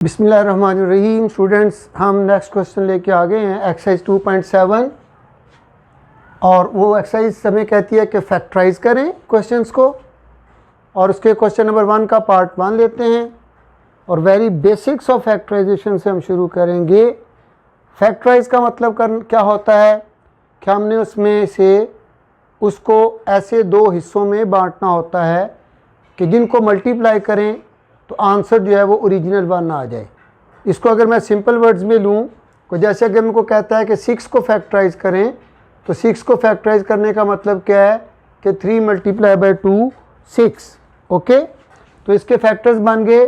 बिस्मिल्लाहिर्रहमानिर्रहीम। स्टूडेंट्स, हम next question लेके आ गए हैं एक्सरसाइज 2.7 और वो एक्सरसाइज हमें कहती है कि फैक्टराइज करें क्वेश्चंस को। और उसके क्वेश्चन नंबर 1 का पार्ट 1 लेते हैं और वेरी बेसिक्स ऑफ फैक्टराइजेशन से हम शुरू करेंगे। फैक्टराइज का मतलब क्या होता है कि हमने उसमें से उसको ऐसे दो हिस्सों में बांटना होता है कि जिनको मल्टीप्लाई करें तो आंसर जो है वो ओरिजिनल वन आ जाए। इसको अगर मैं सिंपल वर्ड्स में लूँ तो जैसे अगर मेरे को कहता है कि 6 को फैक्टराइज करें तो 6 को फैक्टराइज करने का मतलब क्या है कि 3 × 2 6। ओके, तो इसके फैक्टर्स बन गए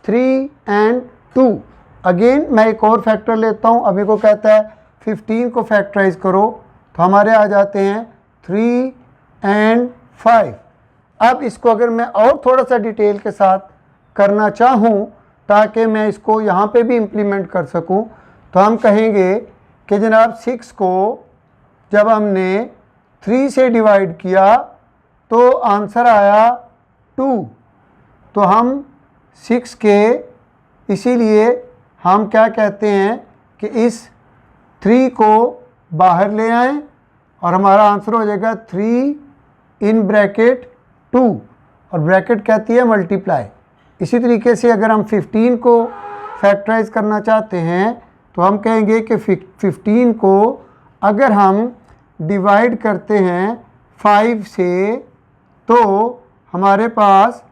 3 और 2। अगेन मैं एक और फैक्टर लेता हूँ। अब मेरे को कहता है 15 को फैक्टराइज करो तो हमारे आ जाते हैं 3 और 5। अब इसको अगर मैं और थोड़ा सा डिटेल के साथ करना चाहूँ ताकि मैं इसको यहाँ पे भी इम्प्लीमेंट कर सकूँ तो हम कहेंगे कि जनाब 6 को जब हमने 3 से डिवाइड किया तो आंसर आया 2। तो हम 6 के इसीलिए हम क्या कहते हैं कि इस 3 को बाहर ले आएं और हमारा आंसर हो जाएगा 3 इन ब्रैकेट 2 और ब्रैकेट कहती है मल्टीप्लाई। इसी तरीके से अगर हम 15 को फैक्टराइज करना चाहते हैं तो हम कहेंगे कि 15 को अगर हम डिवाइड करते हैं 5 से तो हमारे पास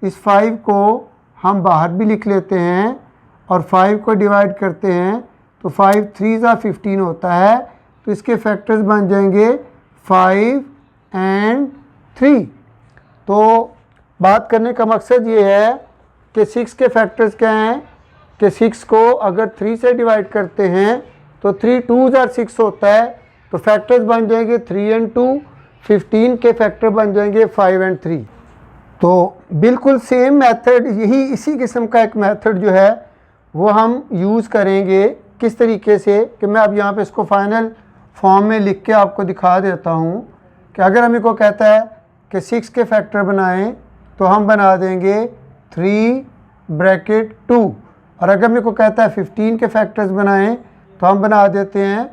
इस 5 को हम बाहर भी लिख लेते हैं और 5 को डिवाइड करते हैं तो 5 3 × 15 होता है। तो इसके फैक्टर्स बन जाएंगे 5 और 3। तो बात करने का मकसद ये है कि 6 के फैक्टर्स क्या हैं कि 6 को अगर 3 से डिवाइड करते हैं तो 3 2 × 6 होता है। तो फैक्टर्स बन जाएंगे 3 और 2। 15 के फैक्टर बन जाएंगे 5 और 3। तो बिल्कुल सेम मेथड, यही इसी किस्म का एक मेथड जो है वो हम यूज़ करेंगे। किस तरीके से कि मैं अब यहाँ पे इसको फाइनल फॉर्म में लिख के आपको दिखा देता हूँ कि अगर हमें को कहता है कि 6 के फैक्टर बनाएं तो हम बना देंगे 3 ब्रैकेट 2 और अगर मेरे को कहता है 15 के फैक्टर्स बनाएं तो हम बना देते हैं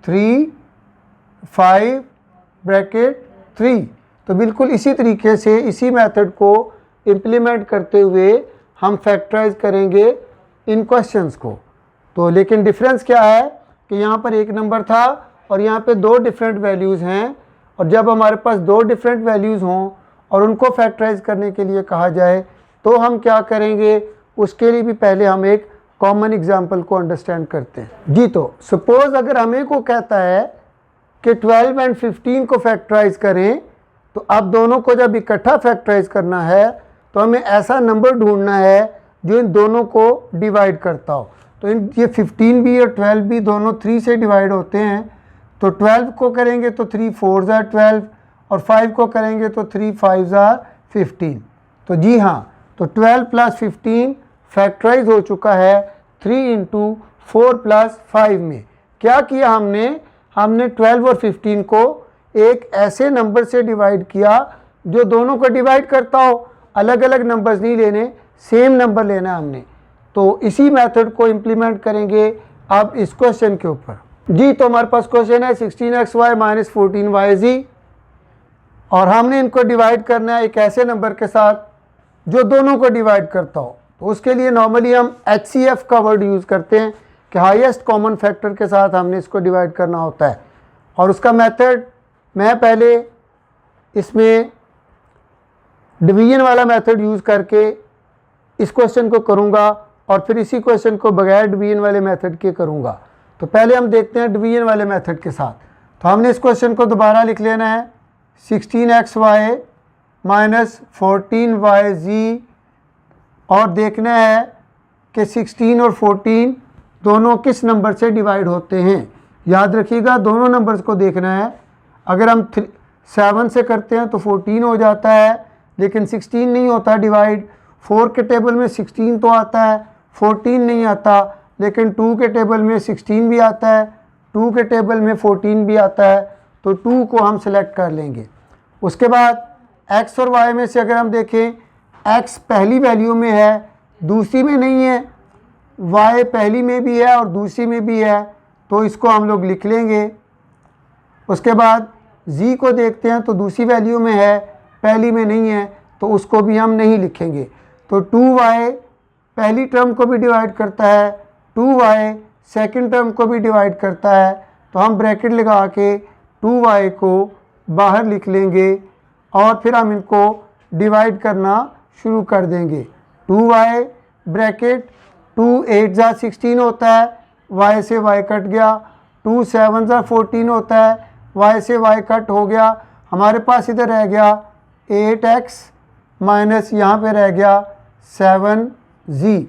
3 5 ब्रैकेट 3। तो बिल्कुल इसी तरीके से इसी मेथड को इम्प्लीमेंट करते हुए हम फैक्टराइज करेंगे इन क्वेश्चंस को। तो लेकिन डिफरेंस क्या है कि यहाँ पर एक नंबर था और यहाँ पे 2 डिफरेंट वैल्यूज़ हैं और जब हमारे पास 2 डिफरेंट वैल्यूज़ हों और उनको फैक्टराइज करने के लिए कहा जाए तो हम क्या करेंगे, उसके लिए भी पहले हम एक कॉमन एग्जांपल को अंडरस्टैंड करते हैं। जी, तो सपोज़ अगर हमें को कहता है कि 12 और 15 को फैक्टराइज करें तो अब दोनों को जब इकट्ठा फैक्टराइज करना है तो हमें ऐसा नंबर ढूंढना है जो इन दोनों को डिवाइड करता हो। तो ये 15 भी और 12 भी दोनों 3 से डिवाइड होते हैं। तो 12 को करेंगे तो 3 4 × 12 और 5 को करेंगे तो 3 5 × 15। तो जी हाँ, तो 12 + 15 फैक्टराइज हो चुका है 3 × 4 + 5 में। क्या किया हमने 12 और 15 को एक ऐसे नंबर से डिवाइड किया जो दोनों को डिवाइड करता हो। अलग अलग नंबर्स नहीं लेने, सेम नंबर लेना है हमने। तो इसी मेथड को इम्प्लीमेंट करेंगे अब इस क्वेश्चन के ऊपर। जी, तो हमारे पास क्वेश्चन है 16xy - 14yz और हमने इनको डिवाइड करना है एक ऐसे नंबर के साथ जो दोनों को डिवाइड करता हो। तो उसके लिए नॉर्मली हम HCF का वर्ड यूज़ करते हैं कि हाईएस्ट कॉमन फैक्टर के साथ हमने इसको डिवाइड करना होता है। और उसका मेथड मैं पहले इसमें डिवीजन वाला मेथड यूज़ करके इस क्वेश्चन को करूँगा और फिर इसी क्वेश्चन को बगैर डिवीजन वाले मेथड के करूँगा। तो पहले हम देखते हैं डिवीजन वाले मेथड के साथ। तो हमने इस क्वेश्चन को दोबारा लिख लेना है 16xy - 14yz और देखना है कि 16 और 14 दोनों किस नंबर से डिवाइड होते हैं। याद रखिएगा दोनों नंबर्स को देखना है। अगर हम 7 से करते हैं तो 14 हो जाता है लेकिन 16 नहीं होता डिवाइड। 4 के टेबल में 16 तो आता है, 14 नहीं आता, लेकिन 2 के टेबल में 16 भी आता है, 2 के टेबल में 14 भी आता है। तो 2 को हम सेलेक्ट कर लेंगे। उसके बाद x और y में से अगर हम देखें x पहली वैल्यू में है, दूसरी में नहीं है, y पहली में भी है और दूसरी में भी है, तो इसको हम लोग लिख लेंगे। उसके बाद z को देखते हैं तो दूसरी वैल्यू में है, पहली में नहीं है, तो उसको भी हम नहीं लिखेंगे। तो 2y पहली टर्म को भी डिवाइड करता है, 2y सेकंड टर्म को भी डिवाइड करता है, तो हम ब्रैकेट लगा के 2y को बाहर लिख लेंगे और फिर हम इनको डिवाइड करना शुरू कर देंगे। 2y ब्रैकेट 2 8 जा 16 होता है, y से y कट गया, 2 7 जा 14 होता है, y से y कट हो गया, हमारे पास इधर रह गया 8x माइनस यहाँ पे रह गया 7z।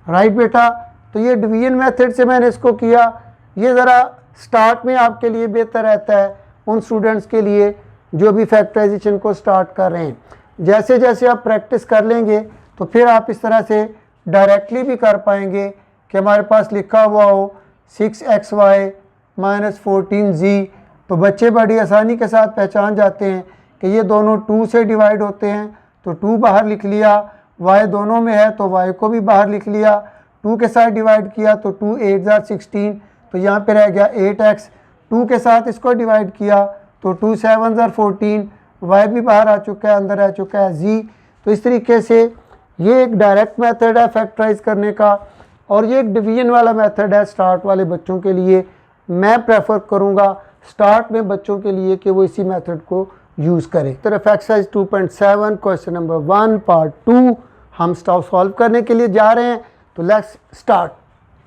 राइट बेटा, तो ये डिवीजन मेथड से मैंने इसको किया। ये ज़रा स्टार्ट में आपके लिए बेहतर रहता है उन स्टूडेंट्स के लिए जो भी फैक्टराइजेशन को स्टार्ट कर रहे हैं। जैसे जैसे आप प्रैक्टिस कर लेंगे तो फिर आप इस तरह से डायरेक्टली भी कर पाएंगे कि हमारे पास लिखा हुआ हो 6xy माइनस 14z, तो बच्चे बड़ी आसानी के साथ पहचान जाते हैं कि ये दोनों 2 से डिवाइड होते हैं, तो 2 बाहर लिख लिया, y दोनों में है तो y को भी बाहर लिख लिया, 2 के साथ डिवाइड किया तो 2 8 जा 16, तो यहाँ पे रह गया 8x, 2 के साथ इसको डिवाइड किया तो 2 7 जा 14, y भी बाहर आ चुका है, अंदर आ चुका है z। तो इस तरीके से ये एक डायरेक्ट मेथड है फैक्टराइज करने का, और ये एक डिवीजन वाला मेथड है स्टार्ट वाले बच्चों के लिए। मैं प्रेफर करूँगा स्टार्ट में बच्चों के लिए कि वो इसी मेथड को यूज़ करें। तरफ एक्सरसाइज 2.7 क्वेश्चन नंबर 1 पार्ट 2 हम सॉल्व करने के लिए जा रहे हैं। तो लेट्स स्टार्ट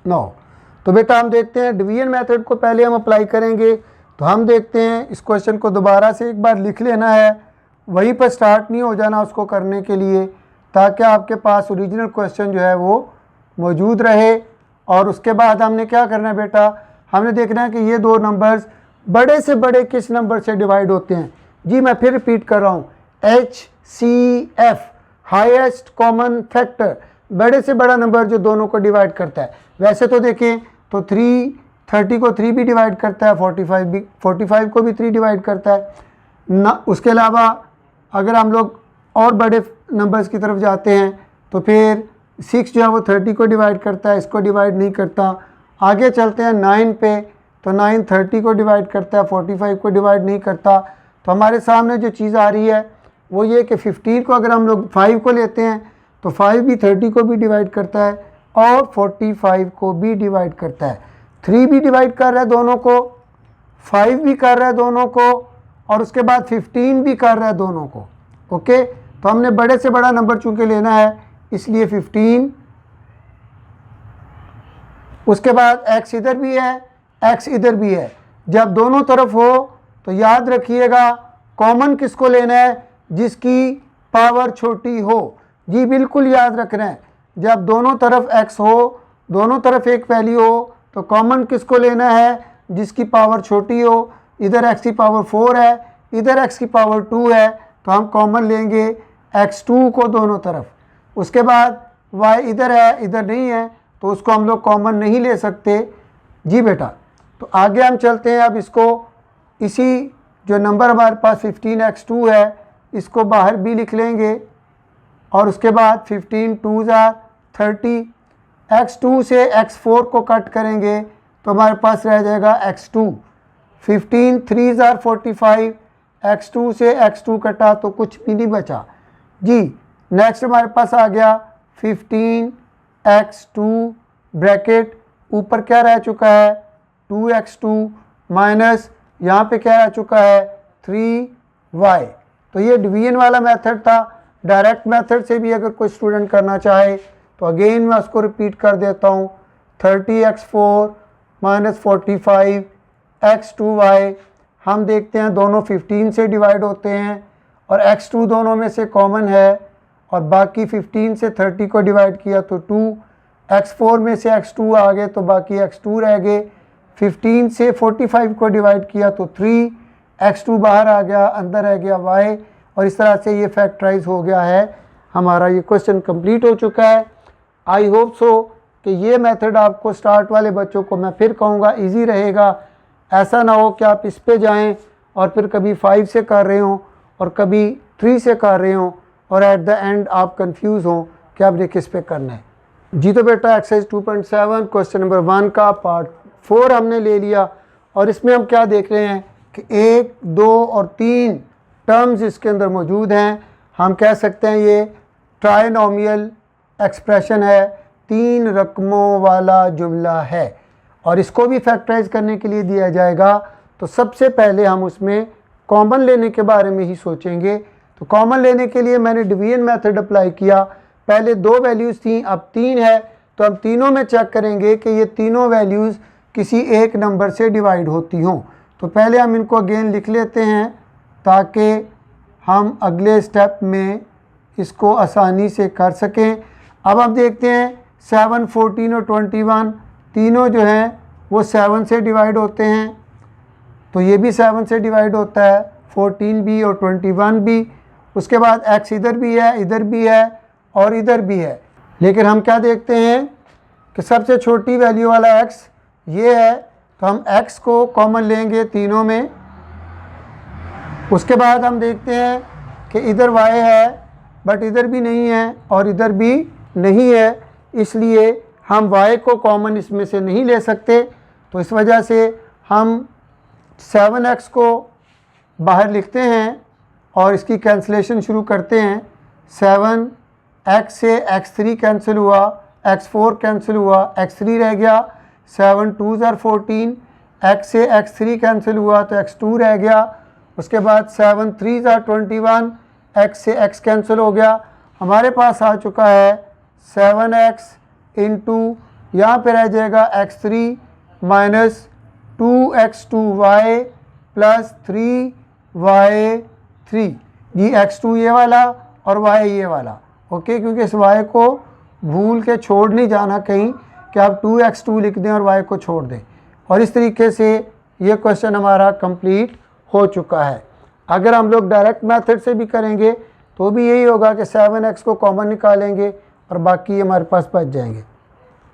नाउ। तो बेटा हम देखते हैं डिवीजन मेथड को पहले हम अप्लाई करेंगे। तो हम देखते हैं इस क्वेश्चन को दोबारा से एक बार लिख लेना है, वहीं पर स्टार्ट नहीं हो जाना उसको करने के लिए, ताकि आपके पास ओरिजिनल क्वेश्चन जो है वो मौजूद रहे। और उसके बाद हमने क्या करना है बेटा, हमने देखना है कि ये दो नंबर्स बड़े से बड़े किस नंबर से डिवाइड होते हैं। जी मैं फिर रिपीट कर रहा हूँ, HCF हाईएस्ट कॉमन फैक्टर, बड़े से बड़ा नंबर जो दोनों को डिवाइड करता है। वैसे तो देखें तो 30 को 3 भी डिवाइड करता है, 45 को भी 3 डिवाइड करता है ना। उसके अलावा अगर हम लोग और बड़े नंबर्स की तरफ जाते हैं तो फिर 6 जो है वो 30 को डिवाइड करता है, इसको डिवाइड नहीं करता। आगे चलते हैं 9 पे, तो 9 30 को डिवाइड करता है, 45 को डिवाइड नहीं करता। तो हमारे सामने जो चीज़ आ रही है वो ये कि 15 को अगर हम लोग 5 को लेते हैं तो 5 भी 30 को भी डिवाइड करता है और 45 को भी डिवाइड करता है। 3 भी डिवाइड कर रहा है दोनों को, 5 भी कर रहा है दोनों को, और उसके बाद 15 भी कर रहा है दोनों को। ओके, तो हमने बड़े से बड़ा नंबर चूँकि लेना है इसलिए 15। उसके बाद x इधर भी है, x इधर भी है। जब दोनों तरफ हो तो याद रखिएगा कॉमन किसको लेना है, जिसकी पावर छोटी हो। जी बिल्कुल याद रखना है, जब दोनों तरफ x हो, दोनों तरफ एक वैल्यू हो, तो कॉमन किसको लेना है, जिसकी पावर छोटी हो। इधर x की पावर 4 है, इधर x की पावर 2 है, तो हम कॉमन लेंगे x2 को दोनों तरफ। उसके बाद y इधर है, इधर नहीं है, तो उसको हम लोग कॉमन नहीं ले सकते। जी बेटा, तो आगे हम चलते हैं। अब इसको इसी जो नंबर हमारे पास 15x2 है इसको बाहर भी लिख लेंगे, और उसके बाद 15 2 30, x2 से x4 को कट करेंगे तो हमारे पास रह जाएगा x2। 15 3 45, x2 से x2 कटा तो कुछ भी नहीं बचा। जी नेक्स्ट हमारे पास आ गया 15x2 ब्रैकेट, ऊपर क्या रह चुका है 2x2 माइनस यहाँ पे क्या रह चुका है 3y। तो ये डिवीजन वाला मेथड था। डायरेक्ट मेथड से भी अगर कोई स्टूडेंट करना चाहे तो अगेन मैं उसको रिपीट कर देता हूँ, 30x4 माइनस 45 x2y। हम देखते हैं दोनों 15 से डिवाइड होते हैं और x2 दोनों में से कॉमन है, और बाकी 15 से 30 को डिवाइड किया तो 2, x4 में से x2 आ गए तो बाकी x2 रह गए। 15 से 45 को डिवाइड किया तो 3, x2 बाहर आ गया, अंदर रह गया y, और इस तरह से ये फैक्टराइज हो गया है। हमारा ये क्वेश्चन कंप्लीट हो चुका है। आई होप सो कि ये मेथड आपको स्टार्ट वाले बच्चों को मैं फिर कहूँगा इजी रहेगा। ऐसा ना हो कि आप इस पे जाएं और फिर कभी 5 से कर रहे हों और कभी 3 से कर रहे हों और एट द एंड आप कंफ्यूज हों कि आपने किस पे करना है। जी तो बेटा एक्सरसाइज 2.7 क्वेश्चन नंबर 1 का पार्ट 4 हमने ले लिया और इसमें हम क्या देख रहे हैं कि 1, 2 और 3 टर्म्स इसके अंदर मौजूद हैं। हम कह सकते हैं ये ट्राइनोमियल एक्सप्रेशन है, 3 रकमों वाला जुमला है और इसको भी फैक्टराइज करने के लिए दिया जाएगा। तो सबसे पहले हम उसमें कॉमन लेने के बारे में ही सोचेंगे। तो कॉमन लेने के लिए मैंने डिवीजन मेथड अप्लाई किया। पहले 2 वैल्यूज़ थी, अब 3 है, तो हम तीनों में चेक करेंगे कि ये तीनों वैल्यूज़ किसी एक नंबर से डिवाइड होती हों। तो पहले हम इनको अगेन लिख लेते हैं ताकि हम अगले स्टेप में इसको आसानी से कर सकें। अब हम देखते हैं 7, 14 और 21 तीनों जो हैं वो 7 से डिवाइड होते हैं, तो ये भी 7 से डिवाइड होता है, 14 भी और 21 भी। उसके बाद x इधर भी है, इधर भी है और इधर भी है। लेकिन हम क्या देखते हैं कि सबसे छोटी वैल्यू वाला x ये है, तो हम x को कॉमन लेंगे तीनों में। उसके बाद हम देखते हैं कि इधर y है बट इधर भी नहीं है और इधर भी नहीं है, इसलिए हम y को कॉमन इसमें से नहीं ले सकते। तो इस वजह से हम 7x को बाहर लिखते हैं और इसकी कैंसलेशन शुरू करते हैं। 7x से x3 कैंसिल हुआ, x4 कैंसिल हुआ, x3 रह गया, 7 2s are 14, x से x3 कैंसिल हुआ तो x2 रह गया। उसके बाद 7 3s are 21, x से x कैंसिल हो गया। हमारे पास आ चुका है 7x इंटू यहाँ पर रह जाएगा x3 minus 2x2y plus 3y3। जी x2 ये वाला और y ये वाला, ओके, क्योंकि इस y को भूल के छोड़ नहीं जाना कहीं कि आप 2x2 लिख दें और y को छोड़ दें। और इस तरीके से ये क्वेश्चन हमारा कंप्लीट हो चुका है। अगर हम लोग डायरेक्ट मेथड से भी करेंगे तो भी यही होगा कि 7x को कॉमन निकालेंगे और बाकी हमारे पास बच जाएंगे।